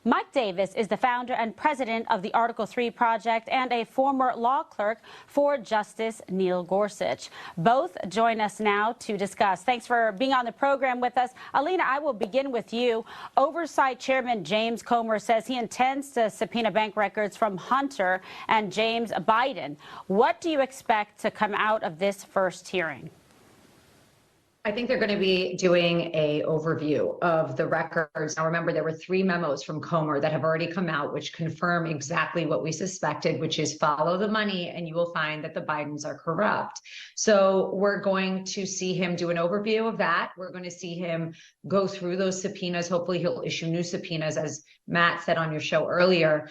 Mike Davis is the founder and president of the Article 3 Project and a former law clerk for Justice Neil Gorsuch. Both join us now to discuss. Thanks for being on the program with us. Alina, I will begin with you. Oversight Chairman James Comer says he intends to subpoena bank records from Hunter and James Biden. What do you expect to come out of this first hearing? I think they're going to be doing a overview of the records. Now, remember, there were 3 memos from Comer that have already come out, which confirm exactly what we suspected, which is follow the money and you will find that the Bidens are corrupt. So we're going to see him do an overview of that. We're going to see him go through those subpoenas. Hopefully he'll issue new subpoenas. As Matt said on your show earlier,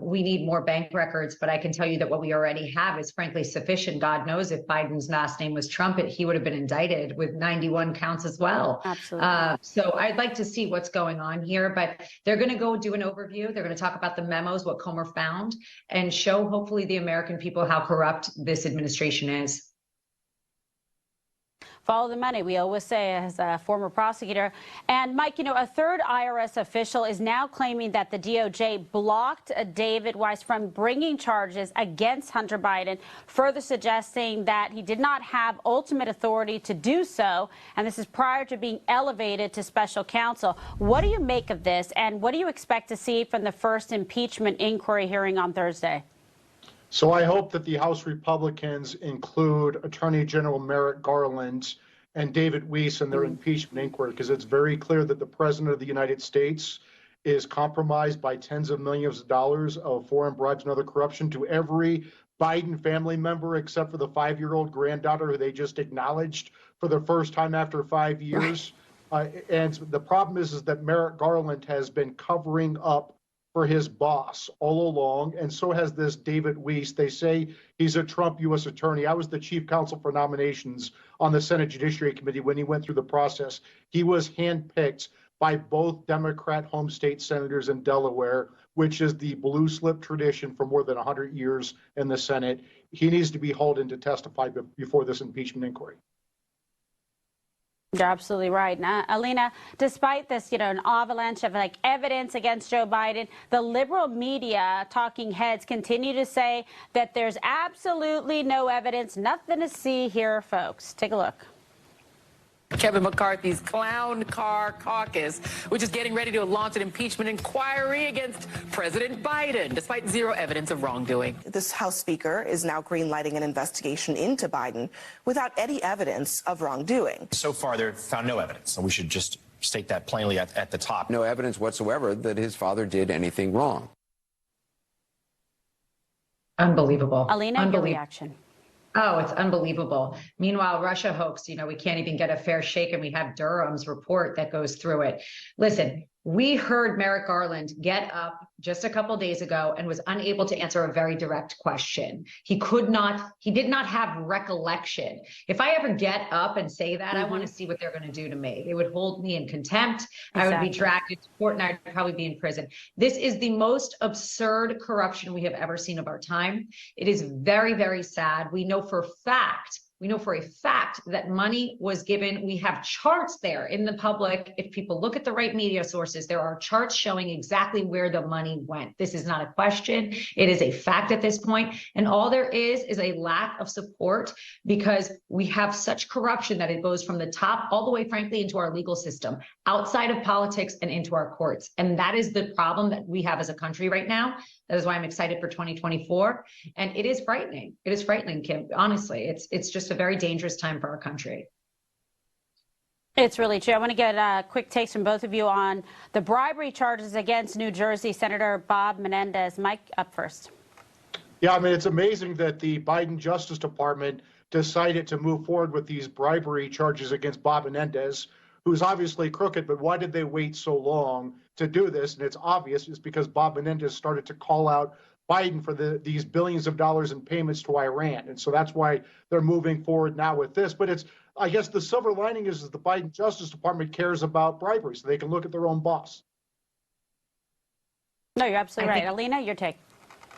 we need more bank records, but I can tell you that what we already have is frankly sufficient. God knows if Biden's last name was Trump, he would have been indicted with 91 counts as well. Absolutely. So I'd like to see what's going on here, but they're going to go do an overview. They're going to talk about the memos, what Comer found, and show hopefully the American people how corrupt this administration is. Follow the money, we always say, as a former prosecutor. And Mike, you know, a third IRS official is now claiming that the DOJ blocked David Weiss from bringing charges against Hunter Biden, further suggesting that he did not have ultimate authority to do so. And this is prior to being elevated to special counsel. What do you make of this? And what do you expect to see from the first impeachment inquiry hearing on Thursday? So I hope that the House Republicans include Attorney General Merrick, Garland, and David Weiss in their impeachment inquiry, because it's very clear that the President of the United States is compromised by tens of millions of dollars of foreign bribes and other corruption to every Biden family member, except for the 5-year-old granddaughter who they just acknowledged for the first time after 5 years. And the problem is that Merrick Garland has been covering up for his boss all along, and so has this David Weiss. They say he's a Trump U.S. attorney. I was the chief counsel for nominations on the Senate Judiciary Committee when he went through the process. He was handpicked by both Democrat home state senators in Delaware, which is the blue slip tradition for more than 100 years in the Senate. He needs to be hauled in to testify before this impeachment inquiry. You're absolutely right. Now, Alina, despite this, you know, an avalanche of evidence against Joe Biden, the liberal media talking heads continue to say that there's absolutely no evidence, nothing to see here, folks. Take a look. Kevin McCarthy's Clown Car Caucus, which is getting ready to launch an impeachment inquiry against President Biden, despite zero evidence of wrongdoing. This House Speaker is now greenlighting an investigation into Biden without any evidence of wrongdoing. So far, they've found no evidence, so we should just state that plainly at the top. No evidence whatsoever that his father did anything wrong. Unbelievable. Alina, your reaction. Oh, it's unbelievable. Meanwhile, Russia hoax, you know, we can't even get a fair shake, and we have Durham's report that goes through it. Listen, we heard Merrick Garland get up just a couple days ago and was unable to answer a very direct question. He did not have recollection. If I ever get up and say that, I want to see what they're going to do to me. They would hold me in contempt. Exactly. I would be dragged into court and I'd probably be in prison. This is the most absurd corruption we have ever seen of our time. It is very, very sad. We know for a fact that money was given. We have charts there in the public. If people look at the right media sources, there are charts showing exactly where the money went. This is not a question. It is a fact at this point. And all there is a lack of support, because we have such corruption that it goes from the top all the way, frankly, into our legal system, outside of politics and into our courts. And that is the problem that we have as a country right now. That is why I'm excited for 2024. And it is frightening. It is frightening, Kim. Honestly, it's just a very dangerous time for our country. It's really true. I want to get quick takes from both of you on the bribery charges against New Jersey Senator Bob Menendez. Mike, up first. Yeah, I mean, it's amazing that the Biden Justice Department decided to move forward with these bribery charges against Bob Menendez, who's obviously crooked. But why did they wait so long to do this? And it's obvious. It's because Bob Menendez started to call out Biden for these billions of dollars in payments to Iran. And so that's why they're moving forward now with this. But I guess the silver lining is the Biden Justice Department cares about bribery, so they can look at their own boss. No, you're absolutely right. Alina, your take.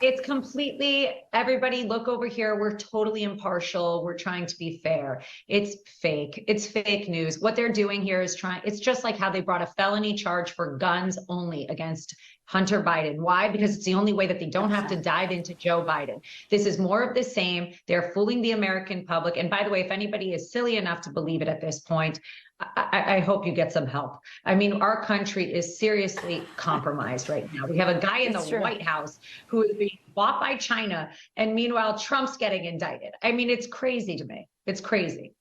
It's completely, everybody look over here. We're totally impartial. We're trying to be fair. It's fake. It's fake news. What they're doing here is it's just like how they brought a felony charge for guns only against Hunter Biden. Why? Because it's the only way that they don't have to dive into Joe Biden. This is more of the same. They're fooling the American public. And by the way, if anybody is silly enough to believe it at this point, I hope you get some help. I mean, our country is seriously compromised right now. We have a guy in the White House who is being bought by China, and meanwhile, Trump's getting indicted. I mean, it's crazy to me. It's crazy.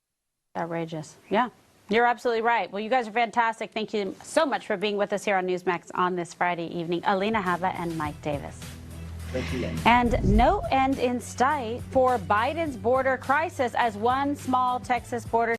Outrageous. Yeah, you're absolutely right. Well, you guys are fantastic. Thank you so much for being with us here on Newsmax on this Friday evening. Alina Habba and Mike Davis. Thank you. And no end in sight for Biden's border crisis as one small Texas border